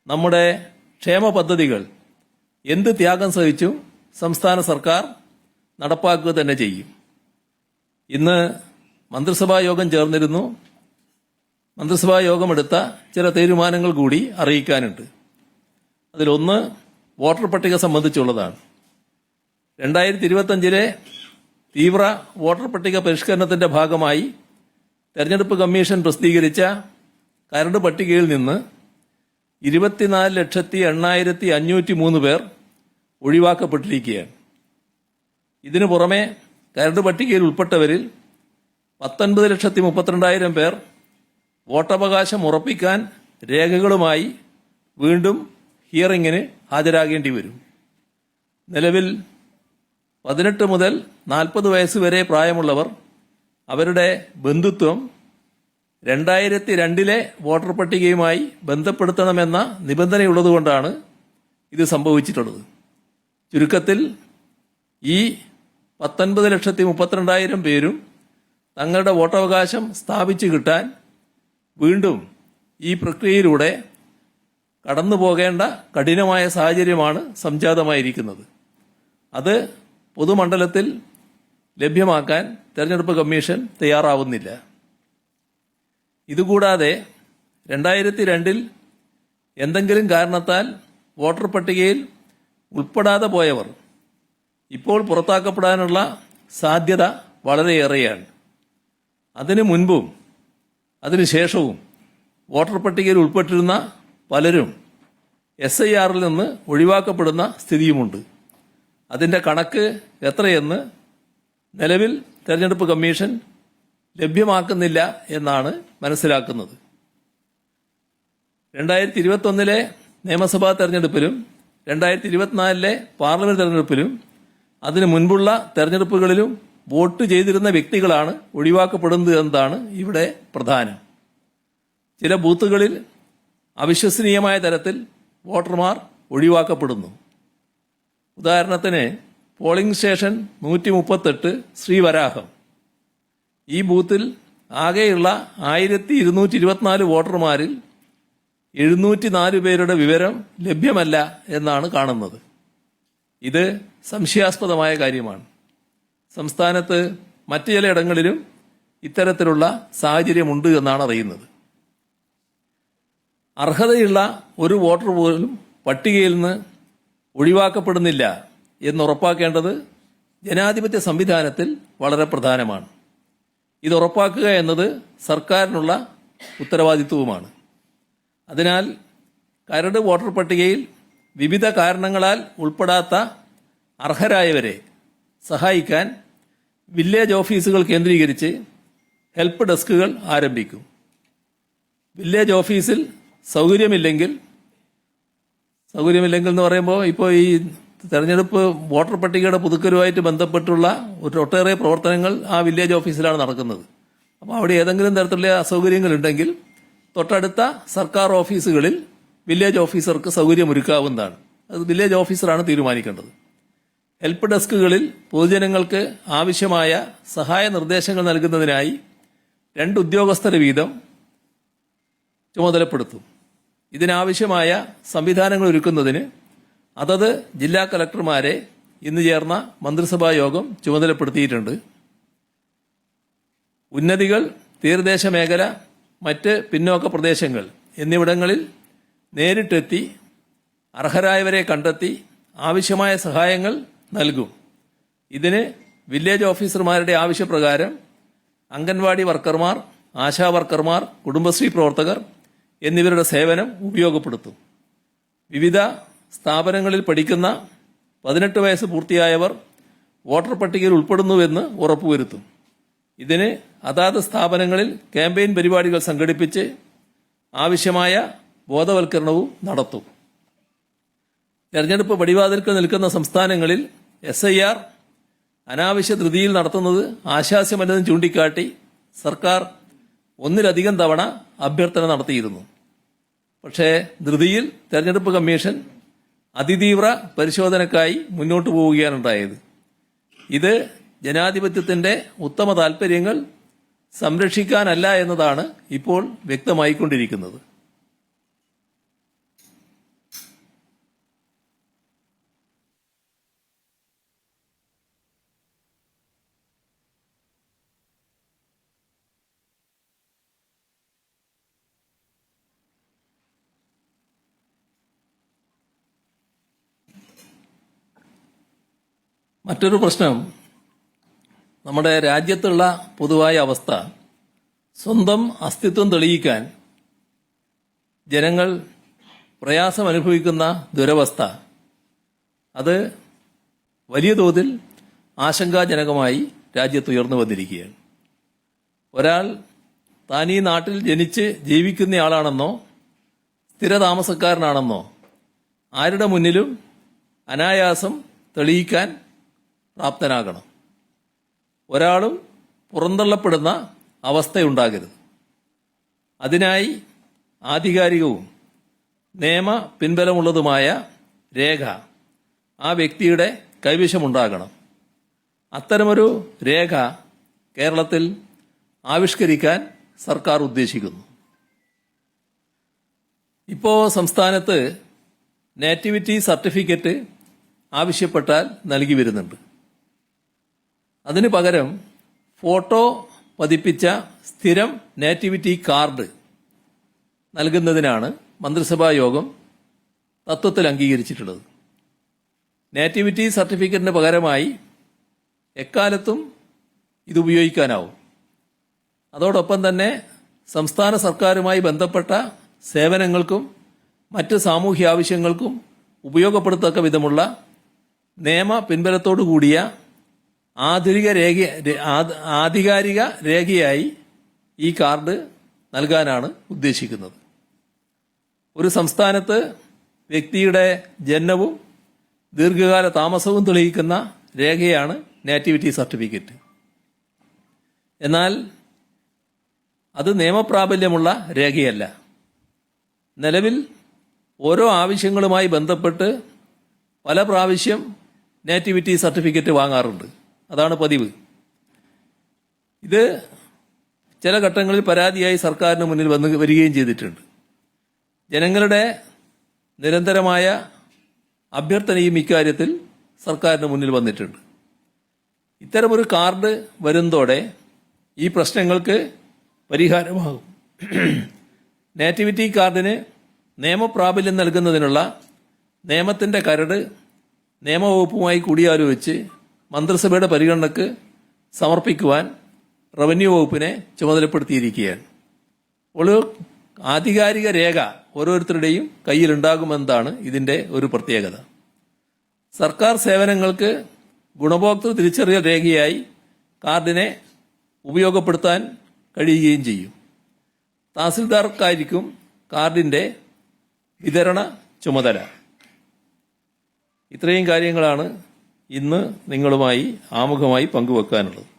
നമ്മുടെ ക്ഷേമ പദ്ധതികൾ എന്ത് ത്യാഗം സഹിച്ചും സംസ്ഥാന സർക്കാർ നടപ്പാക്കുക തന്നെ ചെയ്യും. ഇന്ന് മന്ത്രിസഭാ യോഗം ചേർന്നിരുന്നു. മന്ത്രിസഭാ യോഗമെടുത്ത ചില തീരുമാനങ്ങൾ കൂടി അറിയിക്കാനുണ്ട്. അതിലൊന്ന് വോട്ടർ പട്ടിക സംബന്ധിച്ചുള്ളതാണ്. 2025 തീവ്ര വോട്ടർ പട്ടിക പരിഷ്കരണത്തിന്റെ ഭാഗമായി തെരഞ്ഞെടുപ്പ് കമ്മീഷൻ പ്രസിദ്ധീകരിച്ച കരട് പട്ടികയിൽ നിന്ന് 24,08,503 പേർ ഒഴിവാക്കപ്പെട്ടിരിക്കുകയാണ്. ഇതിനു പുറമെ കരട് പട്ടികയിൽ ഉൾപ്പെട്ടവരിൽ 19,32,000 പേർ വോട്ടവകാശം ഉറപ്പിക്കാൻ രേഖകളുമായി വീണ്ടും ഹിയറിംഗിന് ഹാജരാകേണ്ടി വരും. നിലവിൽ 18 മുതൽ 40 വയസ്സ് വരെ പ്രായമുള്ളവർ അവരുടെ ബന്ധുത്വം 2002 വോട്ടർ പട്ടികയുമായി ബന്ധപ്പെടുത്തണമെന്ന നിബന്ധനയുള്ളതുകൊണ്ടാണ് ഇത് സംഭവിച്ചിട്ടുള്ളത്. ചുരുക്കത്തിൽ ഈ 19,32,000 പേരും തങ്ങളുടെ വോട്ടവകാശം സ്ഥാപിച്ചു കിട്ടാൻ വീണ്ടും ഈ പ്രക്രിയയിലൂടെ കടന്നു പോകേണ്ട കഠിനമായ സാഹചര്യമാണ് സംജാതമായിരിക്കുന്നത്. അത് പൊതുമണ്ഡലത്തിൽ ലഭ്യമാക്കാൻ തെരഞ്ഞെടുപ്പ് കമ്മീഷൻ തയ്യാറാവുന്നില്ല. ഇതുകൂടാതെ 2002 എന്തെങ്കിലും കാരണത്താൽ വോട്ടർ പട്ടികയിൽ ഉൾപ്പെടാതെ പോയവർ ഇപ്പോൾ പുറത്താക്കപ്പെടാനുള്ള സാധ്യത വളരെയേറെയാണ്. അതിനു മുൻപും അതിനുശേഷവും വോട്ടർ പട്ടികയിൽ ഉൾപ്പെട്ടിരുന്ന പലരും SIRൽ നിന്ന് ഒഴിവാക്കപ്പെടുന്ന സ്ഥിതിയുമുണ്ട്. അതിന്റെ കണക്ക് എത്രയെന്ന് നിലവിൽ തെരഞ്ഞെടുപ്പ് കമ്മീഷൻ ലഭ്യമാക്കുന്നില്ല എന്നാണ് മനസ്സിലാക്കുന്നത്. 2021 നിയമസഭാ തെരഞ്ഞെടുപ്പിലും 2024 പാർലമെന്റ് തെരഞ്ഞെടുപ്പിലും അതിനു മുൻപുള്ള തെരഞ്ഞെടുപ്പുകളിലും വോട്ട് ചെയ്തിരുന്ന വ്യക്തികളാണ് ഒഴിവാക്കപ്പെടുന്നത് എന്നതാണ് ഇവിടെ പ്രധാനം. ചില ബൂത്തുകളിൽ അവിശ്വസനീയമായ തരത്തിൽ വോട്ടർമാർ ഒഴിവാക്കപ്പെടുന്നു. ഉദാഹരണത്തിന് പോളിംഗ് സ്റ്റേഷൻ 138 ശ്രീവരാഹം. ഈ ബൂത്തിൽ ആകെയുള്ള 1224 വോട്ടർമാരിൽ 704 പേരുടെ വിവരം ലഭ്യമല്ല എന്നാണ് കാണുന്നത്. ഇത് സംശയാസ്പദമായ കാര്യമാണ്. സംസ്ഥാനത്ത് മറ്റു ചിലയിടങ്ങളിലും ഇത്തരത്തിലുള്ള സാഹചര്യമുണ്ട് എന്നാണ് അറിയുന്നത്. അർഹതയുള്ള ഒരു വോട്ടർ പോലും പട്ടികയിൽ നിന്ന് ഒഴിവാക്കപ്പെടുന്നില്ല എന്നുറപ്പാക്കേണ്ടത് ജനാധിപത്യ സംവിധാനത്തിൽ വളരെ പ്രധാനമാണ്. ഇത് ഉറപ്പാക്കുക എന്നത് സർക്കാരിനുള്ള ഉത്തരവാദിത്വവുമാണ്. അതിനാൽ കരട് വോട്ടർ പട്ടികയിൽ വിവിധ കാരണങ്ങളാൽ ഉൾപ്പെടാത്ത അർഹരായവരെ സഹായിക്കാൻ വില്ലേജ് ഓഫീസുകൾ കേന്ദ്രീകരിച്ച് ഹെൽപ്പ് ഡെസ്കുകൾ ആരംഭിക്കും. വില്ലേജ് ഓഫീസിൽ സൗകര്യമില്ലെങ്കിൽ എന്ന് പറയുമ്പോൾ ഇപ്പോൾ ഈ തെരഞ്ഞെടുപ്പ് വോട്ടർ പട്ടികയുടെ പുതുക്കലുമായിട്ട് ബന്ധപ്പെട്ടുള്ള ഒട്ടേറെ പ്രവർത്തനങ്ങൾ ആ വില്ലേജ് ഓഫീസിലാണ് നടക്കുന്നത്. അപ്പോൾ അവിടെ ഏതെങ്കിലും തരത്തിലുള്ള അസൗകര്യങ്ങൾ ഉണ്ടെങ്കിൽ തൊട്ടടുത്ത സർക്കാർ ഓഫീസുകളിൽ വില്ലേജ് ഓഫീസർക്ക് സൗകര്യമൊരുക്കാവുന്നതാണ്. അത് വില്ലേജ് ഓഫീസറാണ് തീരുമാനിക്കേണ്ടത്. ഹെൽപ്പ് ഡെസ്കുകളിൽ പൊതുജനങ്ങൾക്ക് ആവശ്യമായ സഹായ നിർദ്ദേശങ്ങൾ നൽകുന്നതിനായി 2 ഉദ്യോഗസ്ഥരെ വീതം ചുമതലപ്പെടുത്തും. ഇതിനാവശ്യമായ സംവിധാനങ്ങൾ ഒരുക്കുന്നതിന് അതത് ജില്ലാ കളക്ടർമാരെ ഇന്ന് ചേർന്ന മന്ത്രിസഭാ യോഗം ചുമതലപ്പെടുത്തിയിട്ടുണ്ട്. ഉന്നതികൾ, തീരദേശ മേഖല, മറ്റ് പിന്നോക്ക പ്രദേശങ്ങൾ എന്നിവിടങ്ങളിൽ നേരിട്ടെത്തി അർഹരായവരെ കണ്ടെത്തി ആവശ്യമായ സഹായങ്ങൾ നൽകും. ഇതിന് വില്ലേജ് ഓഫീസർമാരുടെ ആവശ്യപ്രകാരം അംഗൻവാടി വർക്കർമാർ, ആശാ വർക്കർമാർ, കുടുംബശ്രീ പ്രവർത്തകർ എന്നിവരുടെ സേവനം ഉപയോഗപ്പെടുത്തും. വിവിധ സ്ഥാപനങ്ങളിൽ പഠിക്കുന്ന 18 വയസ്സ് പൂർത്തിയായവർ വോട്ടർ പട്ടികയിൽ ഉൾപ്പെടുന്നുവെന്ന് ഉറപ്പുവരുത്തും. ഇതിന് അതാത് സ്ഥാപനങ്ങളിൽ ക്യാമ്പയിൻ പരിപാടികൾ സംഘടിപ്പിച്ച് ആവശ്യമായ ബോധവൽക്കരണവും നടത്തും. തെരഞ്ഞെടുപ്പ് പടിവാതിൽക്കൽ നിൽക്കുന്ന സംസ്ഥാനങ്ങളിൽ SIR അനാവശ്യ ധൃതിയിൽ നടത്തുന്നത് ആശാസ്യമല്ലെന്ന് ചൂണ്ടിക്കാട്ടി സർക്കാർ ഒന്നിലധികം തവണ അഭ്യർത്ഥന നടത്തിയിരുന്നു. പക്ഷേ ധൃതിയിൽ തെരഞ്ഞെടുപ്പ് കമ്മീഷൻ അതിതീവ്ര പരിശോധനയ്ക്കായി മുന്നോട്ടു പോവുകയാണുണ്ടായത്. ഇത് ജനാധിപത്യത്തിന്റെ ഉത്തമ താൽപര്യങ്ങൾ സംരക്ഷിക്കാനല്ല എന്നതാണ് ഇപ്പോൾ വ്യക്തമായിക്കൊണ്ടിരിക്കുന്നത്. മറ്റൊരു പ്രശ്നം നമ്മുടെ രാജ്യത്തുള്ള പൊതുവായ അവസ്ഥ, സ്വന്തം അസ്തിത്വം തെളിയിക്കാൻ ജനങ്ങൾ പ്രയാസം അനുഭവിക്കുന്ന ദുരവസ്ഥ, അത് വലിയ തോതിൽ ആശങ്കാജനകമായി രാജ്യത്ത് ഉയർന്നു വന്നിരിക്കുകയാണ്. ഒരാൾ താൻ ഈ നാട്ടിൽ ജനിച്ച് ജീവിക്കുന്നയാളാണെന്നോ സ്ഥിരതാമസക്കാരനാണെന്നോ ആരുടെ മുന്നിലും അനായാസം തെളിയിക്കാൻ പ്രാപ്തനാകണം. ഒരാളും പുറന്തള്ളപ്പെടുന്ന അവസ്ഥയുണ്ടാകരുത്. അതിനായി ആധികാരികവും നിയമ പിൻബലമുള്ളതുമായ രേഖ ആ വ്യക്തിയുടെ കൈവശമുണ്ടാകണം. അത്തരമൊരു രേഖ കേരളത്തിൽ ആവിഷ്കരിക്കാൻ സർക്കാർ ഉദ്ദേശിക്കുന്നു. ഇപ്പോൾ സംസ്ഥാനത്ത് നേറ്റിവിറ്റി സർട്ടിഫിക്കറ്റ് ആവശ്യപ്പെട്ടാൽ നൽകി വരുന്നുണ്ട്. അതിനു പകരം ഫോട്ടോ പതിപ്പിച്ച സ്ഥിരം നേറ്റിവിറ്റി കാർഡ് നൽകുന്നതിനാണ് മന്ത്രിസഭാ യോഗം തത്വത്തിൽ അംഗീകരിച്ചിട്ടുള്ളത്. നേറ്റിവിറ്റി സർട്ടിഫിക്കറ്റിന് പകരമായി എക്കാലത്തും ഇത് ഉപയോഗിക്കാനാവും. അതോടൊപ്പം തന്നെ സംസ്ഥാന സർക്കാരുമായി ബന്ധപ്പെട്ട സേവനങ്ങൾക്കും മറ്റ് സാമൂഹ്യ ആവശ്യങ്ങൾക്കും ഉപയോഗപ്പെടുത്തക്ക വിധമുള്ള നിയമ പിൻബലത്തോടു കൂടിയ ആധികാരിക രേഖയായി ഈ കാർഡ് നൽകാനാണ് ഉദ്ദേശിക്കുന്നത്. ഒരു സംസ്ഥാനത്ത് വ്യക്തിയുടെ ജനനവും ദീർഘകാല താമസവും തെളിയിക്കുന്ന രേഖയാണ് നേറ്റിവിറ്റി സർട്ടിഫിക്കറ്റ്. എന്നാൽ അത് നിയമപ്രാബല്യമുള്ള രേഖയല്ല. നിലവിൽ ഓരോ ആവശ്യങ്ങളുമായി ബന്ധപ്പെട്ട് പല പ്രാവശ്യം നേറ്റിവിറ്റി സർട്ടിഫിക്കറ്റ് വാങ്ങാറുണ്ട്. അതാണ് പതിവ്. ഇത് ചില ഘട്ടങ്ങളിൽ പരാതിയായി സർക്കാരിന് മുന്നിൽ വരികയും ചെയ്തിട്ടുണ്ട്. ജനങ്ങളുടെ നിരന്തരമായ അഭ്യർത്ഥനയും ഇക്കാര്യത്തിൽ സർക്കാരിന് മുന്നിൽ വന്നിട്ടുണ്ട്. ഇത്തരമൊരു കാർഡ് വരുന്നതോടെ ഈ പ്രശ്നങ്ങൾക്ക് പരിഹാരമാകും. നേറ്റിവിറ്റി കാർഡിന് നിയമപ്രാബല്യം നൽകുന്നതിനുള്ള നിയമത്തിന്റെ കരട് നിയമവകുപ്പുമായി കൂടിയാലോചിച്ച് മന്ത്രിസഭയുടെ പരിഗണനയ്ക്ക് സമർപ്പിക്കുവാൻ റവന്യൂ വകുപ്പിനെ ചുമതലപ്പെടുത്തിയിരിക്കുകയാണ്. ഒരു ആധികാരിക രേഖ ഓരോരുത്തരുടെയും കയ്യിലുണ്ടാകുമെന്നതാണ് ഇതിന്റെ ഒരു പ്രത്യേകത. സർക്കാർ സേവനങ്ങൾക്ക് ഗുണഭോക്തൃ തിരിച്ചറിയൽ രേഖയായി കാർഡിനെ ഉപയോഗപ്പെടുത്താൻ കഴിയുകയും ചെയ്യും. തഹസിൽദാർക്കായിരിക്കും കാർഡിന്റെ വിതരണ ചുമതല. ഇത്രയും കാര്യങ്ങളാണ് ഇന്ന് നിങ്ങളുമായി ആമുഖമായി പങ്കുവെക്കാനുള്ളത്.